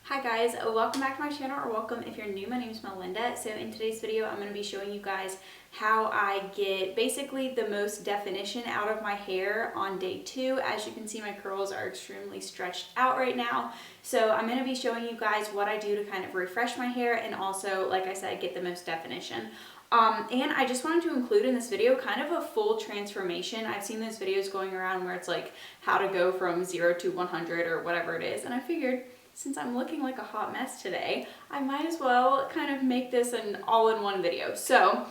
Hi guys, welcome back to my channel, or welcome if you're new. My name is Melinda. So in today's video, I'm going to be showing you guys how I get basically the most definition out of my hair on day 2. As you can see, my curls are extremely stretched out right now. So I'm going to be showing you guys what I do to kind of refresh my hair and also, like I said, get the most definition. And I just wanted to include in this video kind of a full transformation. I've seen those videos going around where it's like how to go from 0 to 100 or whatever it is. And I figured, since I'm looking like a hot mess today, I might as well kind of make this an all-in-one video. So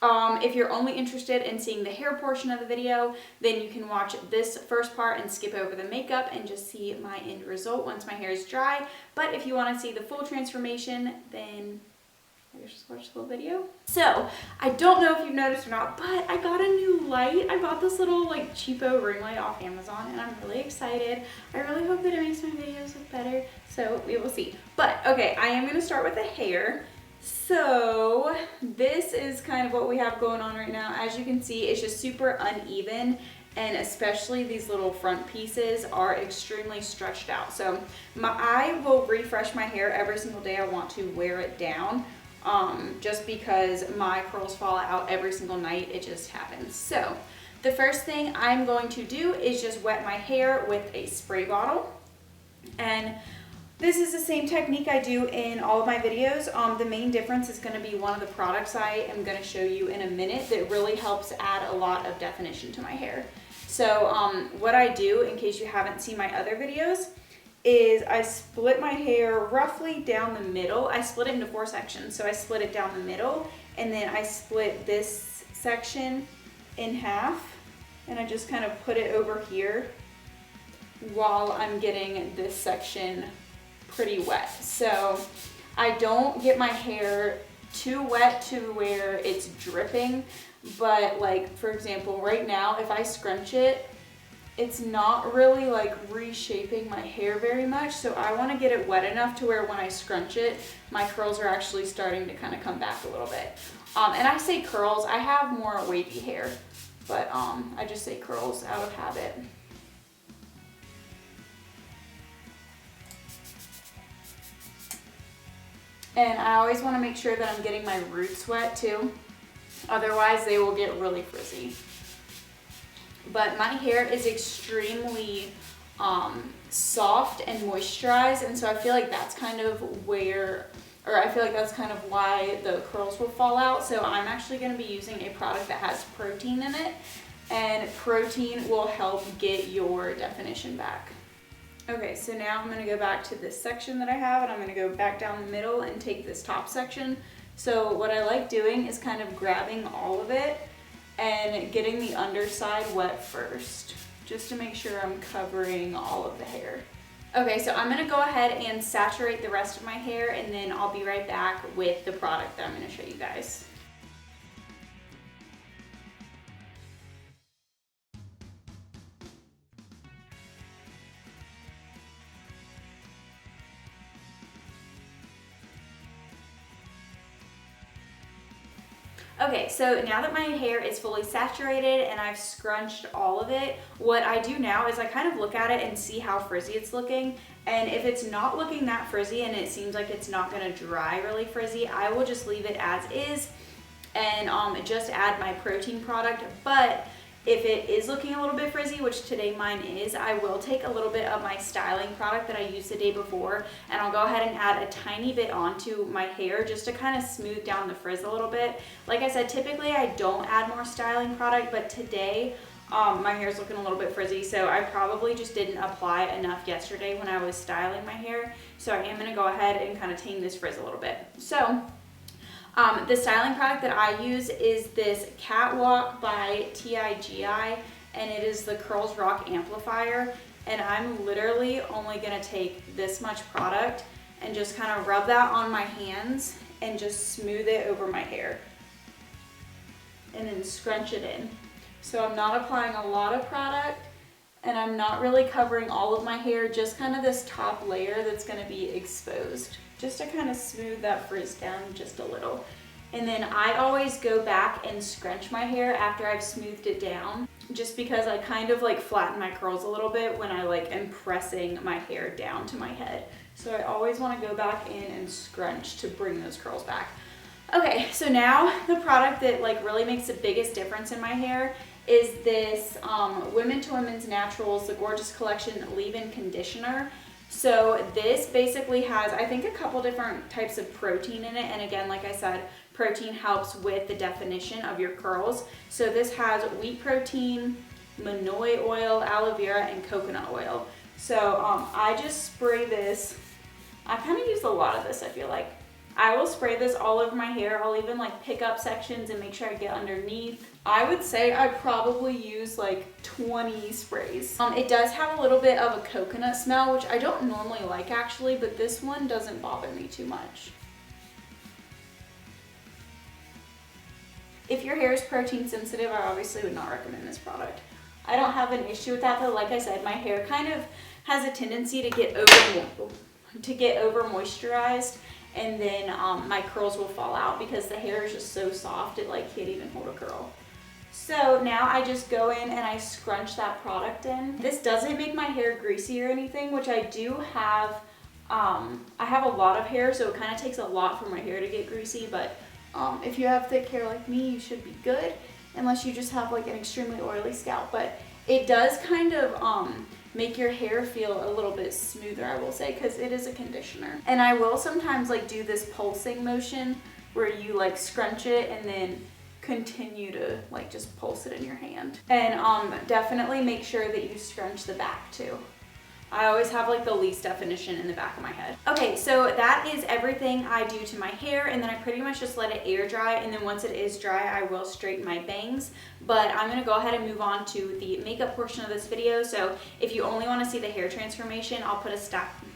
if you're only interested in seeing the hair portion of the video, then you can watch this first part and skip over the makeup and just see my end result once my hair is dry. But if you want to see the full transformation, then just watch the whole video. So I don't know if you've noticed or not, but I got a new light. I bought this little like cheapo ring light off Amazon and I'm really excited. I really hope that it makes my videos look better, so we will see. But okay, I am going to start with the hair. So this is kind of what we have going on right now. As you can see, it's just super uneven, and especially these little front pieces are extremely stretched out. So I will refresh my hair every single day I want to wear it down. Just because my curls fall out every single night, it just happens. So the first thing I'm going to do is just wet my hair with a spray bottle, and this is the same technique I do in all of my videos. The main difference is going to be one of the products I am going to show you in a minute that really helps add a lot of definition to my hair. So what I do, in case you haven't seen my other videos, is I split my hair roughly down the middle. I split it into 4 sections. So I split it down the middle, and then I split this section in half, and I just kind of put it over here while I'm getting this section pretty wet. So I don't get my hair too wet to where it's dripping, but like for example, right now if I scrunch it, it's not really like reshaping my hair very much. So I want to get it wet enough to where when I scrunch it, my curls are actually starting to kind of come back a little bit. And I say curls, I have more wavy hair, but I just say curls out of habit. And I always want to make sure that I'm getting my roots wet too. Otherwise they will get really frizzy. But my hair is extremely soft and moisturized, and so I feel like that's kind of where, or I feel like that's kind of why the curls will fall out. So I'm actually going to be using a product that has protein in it, and protein will help get your definition back. Okay, so now I'm going to go back to this section that I have, and I'm going to go back down the middle and take this top section. So what I like doing is kind of grabbing all of it and getting the underside wet first, just to make sure I'm covering all of the hair. Okay, so I'm gonna go ahead and saturate the rest of my hair, and then I'll be right back with the product that I'm gonna show you guys. Okay, so now that my hair is fully saturated and I've scrunched all of it, what I do now is I kind of look at it and see how frizzy it's looking. And if it's not looking that frizzy and it seems like it's not gonna dry really frizzy, I will just leave it as is and just add my protein product. But if it is looking a little bit frizzy, which today mine is, I will take a little bit of my styling product that I used the day before, and I'll go ahead and add a tiny bit onto my hair just to kind of smooth down the frizz a little bit. Like I said, typically I don't add more styling product, but today my hair is looking a little bit frizzy, so I probably just didn't apply enough yesterday when I was styling my hair. So I am going to go ahead and kind of tame this frizz a little bit. So the styling product that I use is this Catwalk by TIGI, and it is the Curls Rock Amplifier. And I'm literally only gonna take this much product and just kind of rub that on my hands and just smooth it over my hair. And then scrunch it in. So I'm not applying a lot of product, and I'm not really covering all of my hair, just kind of this top layer that's gonna be exposed, just to kind of smooth that frizz down just a little. And then I always go back and scrunch my hair after I've smoothed it down, just because I kind of like flatten my curls a little bit when I like am pressing my hair down to my head. So I always want to go back in and scrunch to bring those curls back. Okay, so now the product that like really makes the biggest difference in my hair is this Women to Women's Naturals, the Gorgeous Collection Leave-In Conditioner. So this basically has, I think, a couple different types of protein in it. And again, like I said, protein helps with the definition of your curls. So this has wheat protein, manoi oil, aloe vera, and coconut oil. So I just spray this. I kind of use a lot of this, I feel like. I will spray this all over my hair. I'll even like pick up sections and make sure I get underneath. I would say I probably use like 20 sprays. It does have a little bit of a coconut smell, which I don't normally like actually, but this one doesn't bother me too much. If your hair is protein sensitive, I obviously would not recommend this product. I don't have an issue with that though. Like I said, my hair kind of has a tendency to get over moisturized, and then my curls will fall out because the hair is just so soft it like can't even hold a curl. So now I just go in and I scrunch that product in. This doesn't make my hair greasy or anything, which I do have. I have a lot of hair, so it kind of takes a lot for my hair to get greasy, but if you have thick hair like me, you should be good, unless you just have like an extremely oily scalp. But it does kind of make your hair feel a little bit smoother, I will say, because it is a conditioner. And I will sometimes like do this pulsing motion where you like scrunch it and then continue to like just pulse it in your hand. And definitely make sure that you scrunch the back too. I always have like the least definition in the back of my head. Okay, so that is everything I do to my hair, and then I pretty much just let it air dry, and then once it is dry, I will straighten my bangs. But I'm gonna go ahead and move on to the makeup portion of this video. So if you only wanna see the hair transformation, I'll put a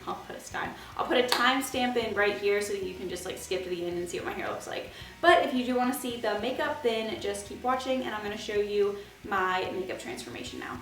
timestamp in right here so that you can just like skip to the end and see what my hair looks like. But if you do wanna see the makeup, then just keep watching, and I'm gonna show you my makeup transformation now.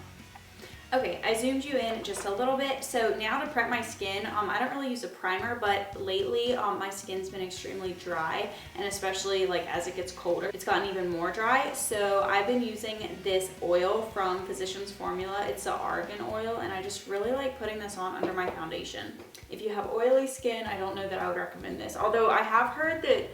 Okay, I zoomed you in just a little bit. So now to prep my skin, I don't really use a primer, but lately my skin's been extremely dry, and especially like as it gets colder, it's gotten even more dry. So I've been using this oil from Physicians Formula. It's the argan oil, and I just really like putting this on under my foundation. If you have oily skin, I don't know that I would recommend this. Although I have heard that,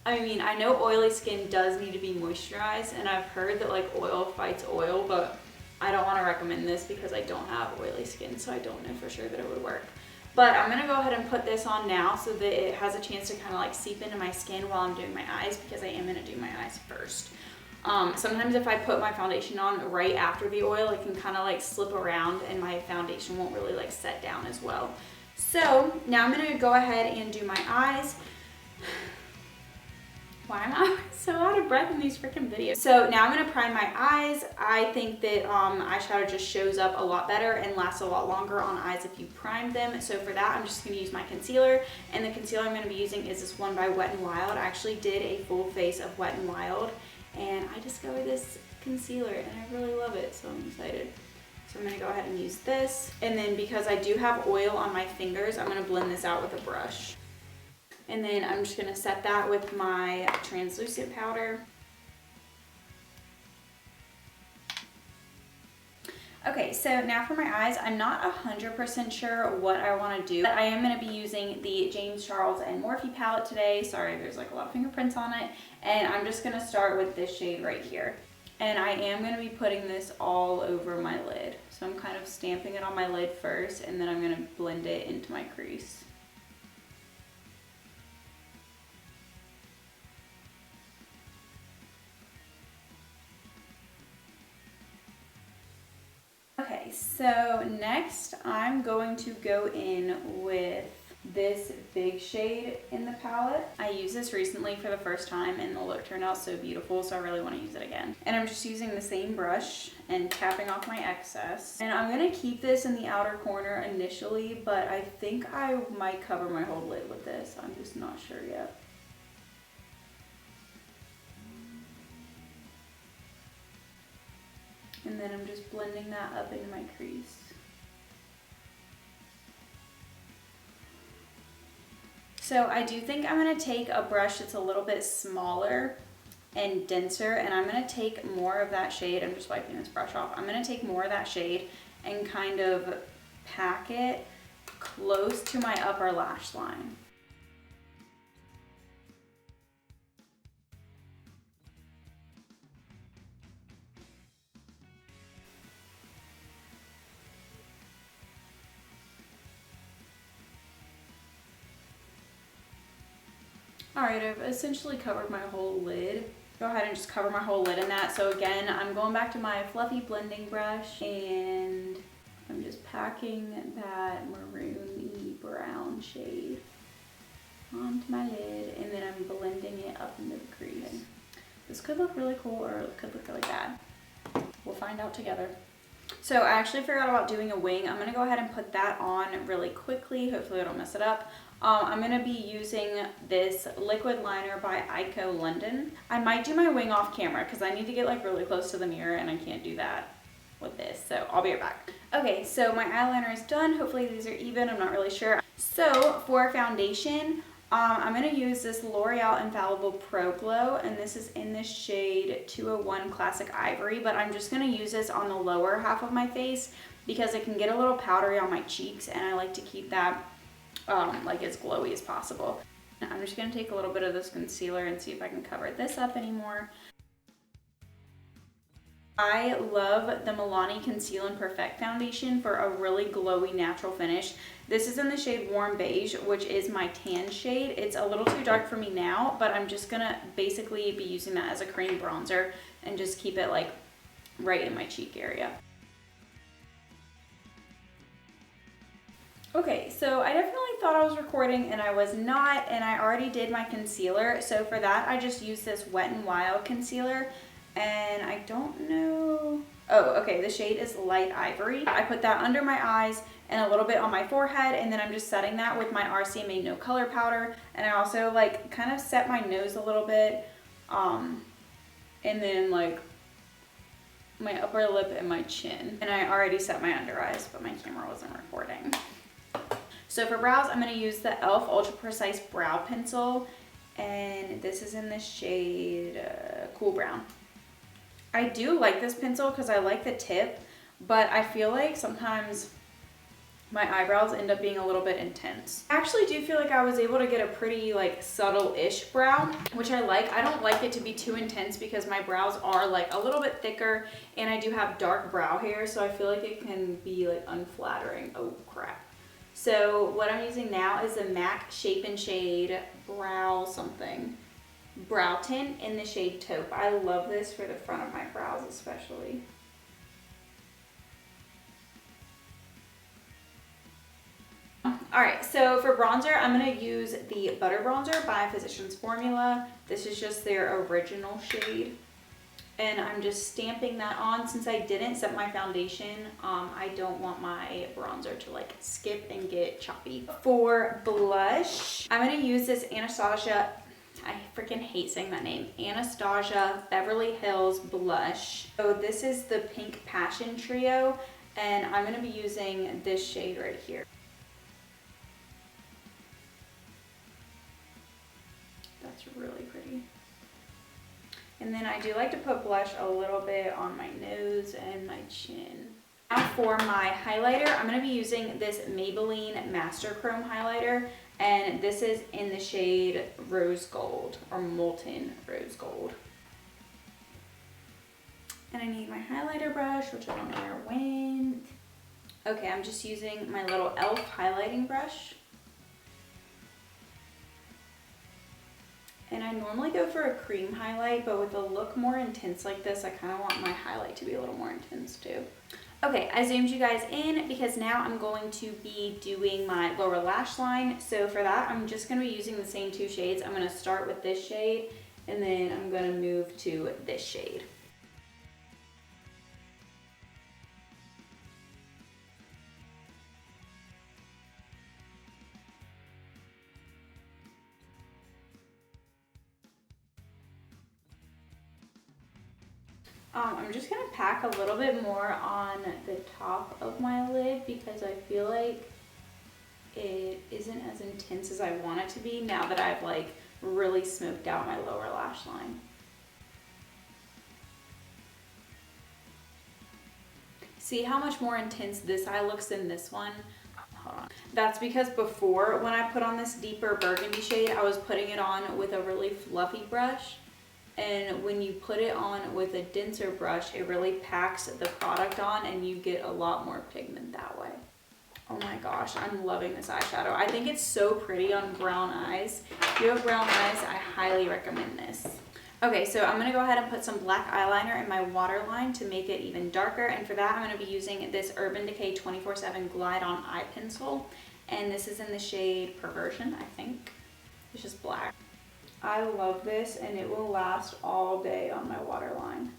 I know oily skin does need to be moisturized, and I've heard that like oil fights oil, but I don't want to recommend this because I don't have oily skin, so I don't know for sure that it would work. But I'm going to go ahead and put this on now so that it has a chance to kind of like seep into my skin while I'm doing my eyes, because I am going to do my eyes first. Sometimes if I put my foundation on right after the oil, it can kind of like slip around and my foundation won't really like set down as well. So now I'm going to go ahead and do my eyes. Why am I so out of breath in these freaking videos? So now I'm gonna prime my eyes. I think that eyeshadow just shows up a lot better and lasts a lot longer on eyes if you prime them. So for that, I'm just gonna use my concealer. And the concealer I'm gonna be using is this one by Wet n Wild. I actually did a full face of Wet n Wild, and I discovered this concealer and I really love it, so I'm excited. So I'm gonna go ahead and use this. And then because I do have oil on my fingers, I'm gonna blend this out with a brush. And then I'm just gonna set that with my translucent powder. Okay, so now for my eyes, I'm not 100% sure what I wanna do, but I am gonna be using the James Charles and Morphe palette today. Sorry, there's like a lot of fingerprints on it. And I'm just gonna start with this shade right here. And I am gonna be putting this all over my lid. So I'm kind of stamping it on my lid first, and then I'm gonna blend it into my crease. Okay, so next I'm going to go in with this big shade in the palette. I used this recently for the first time and the look turned out so beautiful, so I really want to use it again. And I'm just using the same brush and tapping off my excess. And I'm going to keep this in the outer corner initially, but I think I might cover my whole lid with this. I'm just not sure yet. And then I'm just blending that up into my crease. So I do think I'm going to take a brush that's a little bit smaller and denser, and I'm going to take more of that shade. I'm just wiping this brush off. I'm going to take more of that shade and kind of pack it close to my upper lash line. Alright, I've essentially covered my whole lid. Go ahead and just cover my whole lid in that. So again, I'm going back to my fluffy blending brush and I'm just packing that maroon-y brown shade onto my lid, and then I'm blending it up into the crease. This could look really cool or it could look really bad. We'll find out together. So I actually forgot about doing a wing. I'm gonna go ahead and put that on really quickly. Hopefully I don't mess it up. I'm gonna be using this liquid liner by Ico London. I might do my wing off camera because I need to get like really close to the mirror and I can't do that with this. So I'll be right back. Okay, so my eyeliner is done. Hopefully these are even, I'm not really sure. So for foundation, I'm gonna use this L'Oreal Infallible Pro Glow, and this is in the shade 201 Classic Ivory, but I'm just gonna use this on the lower half of my face because it can get a little powdery on my cheeks and I like to keep that like as glowy as possible. I'm just gonna take a little bit of this concealer and see if I can cover this up anymore. I love the Milani Conceal and Perfect foundation for a really glowy natural finish. This is in the shade Warm Beige, which is my tan shade. It's a little too dark for me now, but I'm just gonna basically be using that as a cream bronzer and just keep it like right in my cheek area. Okay, so I definitely thought I was recording and I was not, and I already did my concealer. So for that, I just used this Wet n Wild concealer, and I don't know. Oh, okay, the shade is Light Ivory. I put that under my eyes and a little bit on my forehead, and then I'm just setting that with my RCMA No Color Powder. And I also like kind of set my nose a little bit, and then like my upper lip and my chin. And I already set my under eyes, but my camera wasn't recording. So for brows, I'm going to use the e.l.f. Ultra Precise Brow Pencil, and this is in the shade Cool Brown. I do like this pencil because I like the tip, but I feel like sometimes my eyebrows end up being a little bit intense. I actually do feel like I was able to get a pretty like subtle-ish brow, which I like. I don't like it to be too intense because my brows are like a little bit thicker and I do have dark brow hair, so I feel like it can be like unflattering. Oh crap. So what I'm using now is the MAC Shape and Shade Brow something. Brow tint in the shade Taupe. I love this for the front of my brows especially. Alright, so for bronzer, I'm going to use the Butter Bronzer by Physicians Formula. This is just their original shade. And I'm just stamping that on. Since I didn't set my foundation, I don't want my bronzer to like skip and get choppy. For blush, I'm going to use this Anastasia, I freaking hate saying that name, Anastasia Beverly Hills blush. So this is the Pink Passion Trio, and I'm going to be using this shade right here. That's really pretty. And then I do like to put blush a little bit on my nose and my chin. Now for my highlighter, I'm going to be using this Maybelline Master Chrome highlighter, and this is in the shade Rose Gold or Molten Rose Gold. And I need my highlighter brush, which I don't know where it went. Okay, I'm just using my little e.l.f. highlighting brush. And I normally go for a cream highlight, but with a look more intense like this, I kind of want my highlight to be a little more intense too. Okay, I zoomed you guys in because now I'm going to be doing my lower lash line. So for that, I'm just going to be using the same two shades. I'm going to start with this shade, and then I'm going to move to this shade. I'm just going to pack a little bit more on the top of my lid because I feel like it isn't as intense as I want it to be now that I've like really smoked out my lower lash line. See how much more intense this eye looks than this one? Hold on. That's because before, when I put on this deeper burgundy shade, I was putting it on with a really fluffy brush. And when you put it on with a denser brush, it really packs the product on and you get a lot more pigment that way. Oh my gosh, I'm loving this eyeshadow. I think it's so pretty on brown eyes. If you have brown eyes, I highly recommend this. Okay, so I'm gonna go ahead and put some black eyeliner in my waterline to make it even darker. And for that, I'm gonna be using this Urban Decay 24/7 Glide On Eye Pencil. And this is in the shade Perversion, I think. It's just black. I love this and it will last all day on my waterline.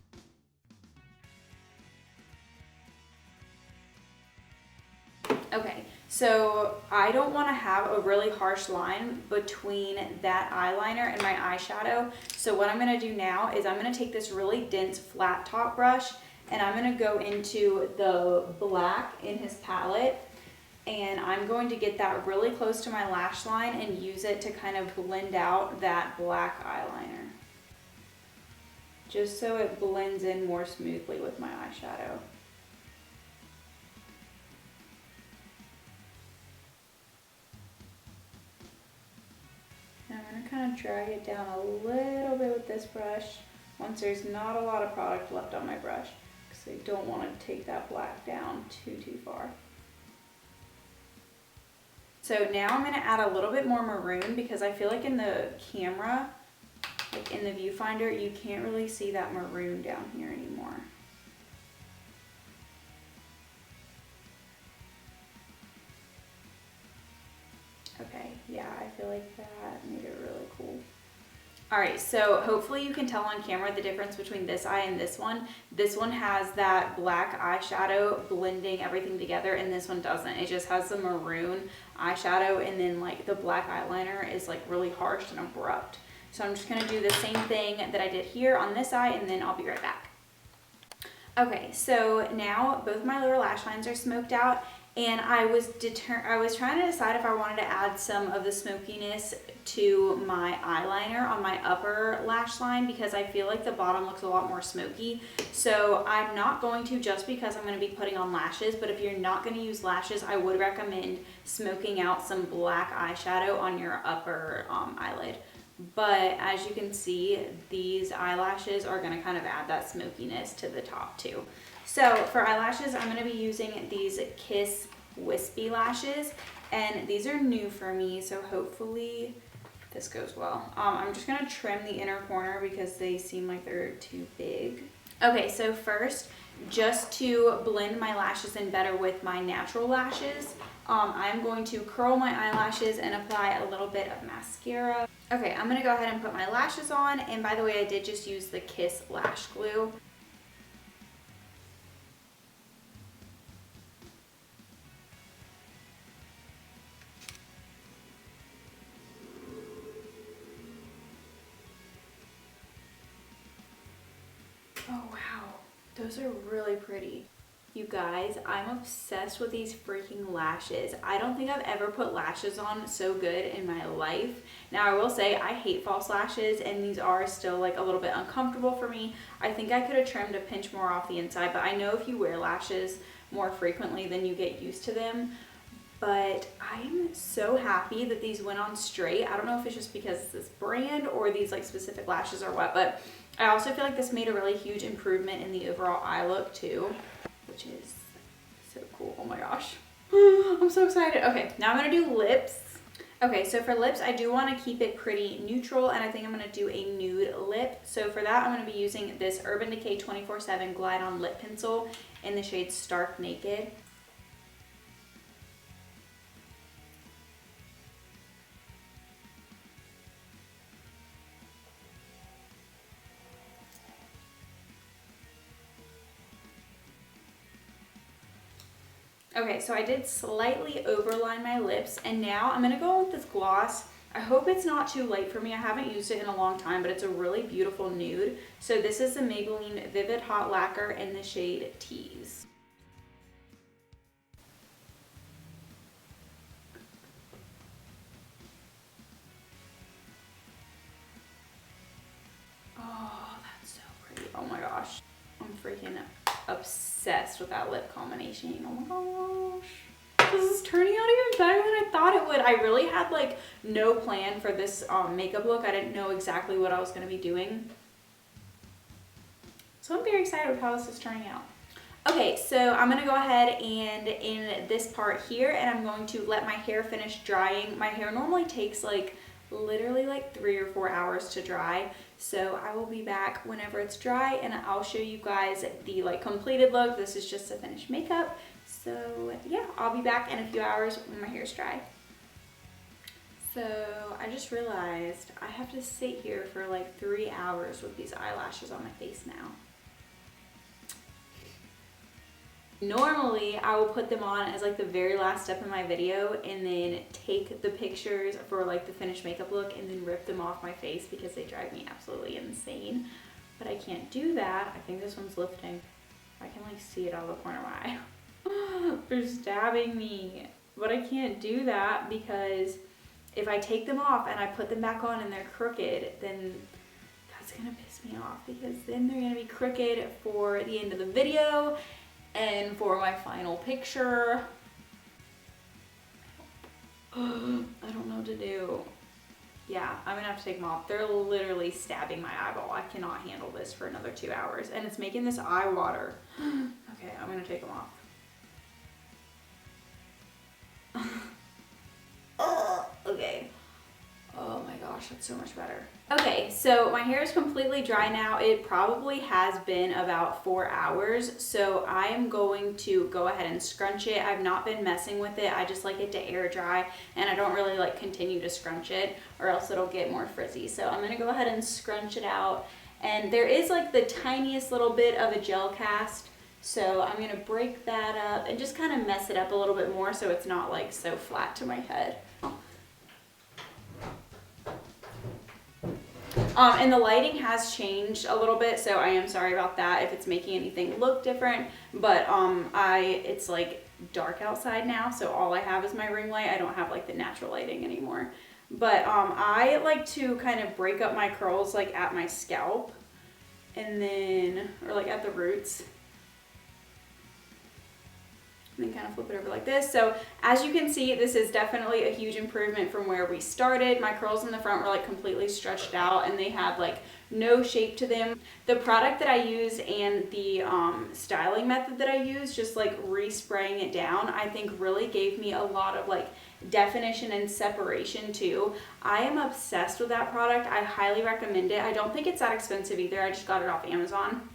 Okay, so I don't want to have a really harsh line between that eyeliner and my eyeshadow. So what I'm going to do now is I'm going to take this really dense flat top brush and I'm going to go into the black in his palette. And I'm going to get that really close to my lash line and use it to kind of blend out that black eyeliner. Just so it blends in more smoothly with my eyeshadow. And I'm going to kind of drag it down a little bit with this brush once there's not a lot of product left on my brush, because I don't want to take that black down too far. So now I'm going to add a little bit more maroon because I feel like in the camera, like in the viewfinder, you can't really see that maroon down here anymore. Okay, yeah, I feel like that made it really cool. Alright, so hopefully you can tell on camera the difference between this eye and this one. This one has that black eyeshadow blending everything together, and this one doesn't. It just has the maroon eyeshadow, and then like the black eyeliner is like really harsh and abrupt. So I'm just going to do the same thing that I did here on this eye, and then I'll be right back. Okay, so now both my lower lash lines are smoked out, and I was trying to decide if I wanted to add some of the smokiness to my eyeliner on my upper lash line because I feel like the bottom looks a lot more smoky. So I'm not going to, just because I'm going to be putting on lashes, but if you're not going to use lashes, I would recommend smoking out some black eyeshadow on your upper eyelid. But as you can see, these eyelashes are going to kind of add that smokiness to the top too. So for eyelashes, I'm going to be using these Kiss Wispy lashes, and these are new for me, so hopefully this goes well. I'm just going to trim the inner corner because they seem like they're too big. Okay, so first, just to blend my lashes in better with my natural lashes, I'm going to curl my eyelashes and apply a little bit of mascara. Okay, I'm going to go ahead and put my lashes on, and by the way, I did just use the Kiss Lash Glue. Oh wow, those are really pretty. You guys, I'm obsessed with these freaking lashes. I don't think I've ever put lashes on so good in my life. Now I will say I hate false lashes, and these are still like a little bit uncomfortable for me. I think I could have trimmed a pinch more off the inside, but I know if you wear lashes more frequently then you get used to them. But I'm so happy that these went on straight. I don't know if it's just because it's this brand or these like specific lashes or what, but I also feel like this made a really huge improvement in the overall eye look too, which is so cool. Oh my gosh. I'm so excited. Okay, now I'm gonna do lips. Okay, so for lips, I do want to keep it pretty neutral, and I think I'm going to do a nude lip. So for that, I'm going to be using this Urban Decay 24/7 Glide On Lip Pencil in the shade Stark Naked. Okay, so I did slightly overline my lips, and now I'm going to go on with this gloss. I hope it's not too light for me. I haven't used it in a long time, but it's a really beautiful nude. So this is the Maybelline Vivid Hot Lacquer in the shade Tease. Oh, that's so pretty. Oh my gosh. I'm freaking obsessed with that lip combination. Oh my gosh. This is turning out even better than I thought it would. I really had like no plan for this makeup look. I didn't know exactly what I was going to be doing. So I'm very excited with how this is turning out. Okay, so I'm going to go ahead and in this part here, and I'm going to let my hair finish drying. My hair normally takes like literally like 3 or 4 hours to dry. So I will be back whenever it's dry and I'll show you guys the like completed look. This is just the finished makeup. So yeah, I'll be back in a few hours when my hair's dry. So I just realized I have to sit here for like 3 hours with these eyelashes on my face now. Normally, I will put them on as like the very last step in my video and then take the pictures for like the finished makeup look and then rip them off my face because they drive me absolutely insane. But I can't do that. I think this one's lifting. I can like see it out of the corner of my eye. They're stabbing me. But I can't do that because if I take them off and I put them back on and they're crooked, then that's gonna piss me off because then they're gonna be crooked for the end of the video and for my final picture. I don't know what to do. Yeah, I'm gonna have to take them off. They're literally stabbing my eyeball. I cannot handle this for another 2 hours. And it's making this eye water. Okay, I'm gonna take them off. Okay. Oh my gosh, that's so much better. Okay, so my hair is completely dry now. It probably has been about 4 hours. So I am going to go ahead and scrunch it. I've not been messing with it. I just like it to air dry and I don't really like continue to scrunch it or else it'll get more frizzy. So I'm gonna go ahead and scrunch it out. And there is like the tiniest little bit of a gel cast. So I'm gonna break that up and just kind of mess it up a little bit more so it's not like so flat to my head. And the lighting has changed a little bit, so I am sorry about that if it's making anything look different, but it's like dark outside now, so all I have is my ring light. I don't have like the natural lighting anymore. But I like to kind of break up my curls like at my scalp and then, or like at the roots. And then kind of flip it over like this. So as you can see, this is definitely a huge improvement from where we started. My curls in the front were like completely stretched out and they had like no shape to them. The product that I use and the styling method that I use, just like respraying it down, I think really gave me a lot of like definition and separation too. I am obsessed with that product. I highly recommend it. I don't think it's that expensive either. I just got it off Amazon.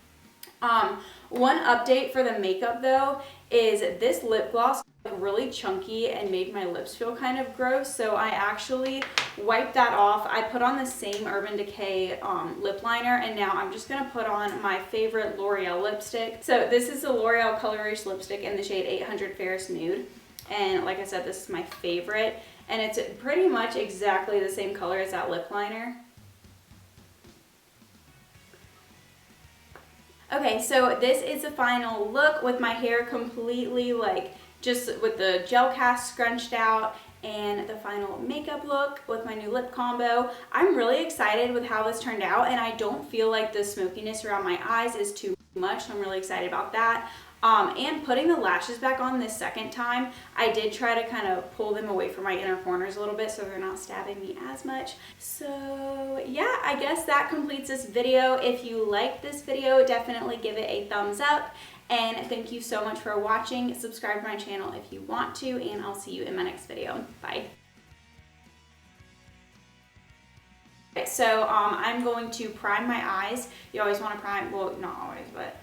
One update for the makeup though is this lip gloss really chunky and made my lips feel kind of gross, so I actually wiped that off. I put on the same Urban Decay lip liner and now I'm just gonna put on my favorite L'Oreal lipstick. So this is the L'Oreal Color Rich lipstick in the shade 800 Ferris Nude, and like I said, this is my favorite and it's pretty much exactly the same color as that lip liner. Okay, so this is the final look with my hair completely like just with the gel cast scrunched out and the final makeup look with my new lip combo. I'm really excited with how this turned out and I don't feel like the smokiness around my eyes is too much, so I'm really excited about that. And putting the lashes back on this second time, I did try to kind of pull them away from my inner corners a little bit so they're not stabbing me as much. So yeah, I guess that completes this video. If you liked this video, definitely give it a thumbs up. And thank you so much for watching. Subscribe to my channel if you want to, and I'll see you in my next video. Bye. Okay, so I'm going to prime my eyes. You always want to prime, well, not always, but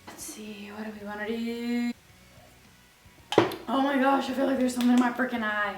let's see, what do we want to do? Oh my gosh, I feel like there's something in my freaking eye.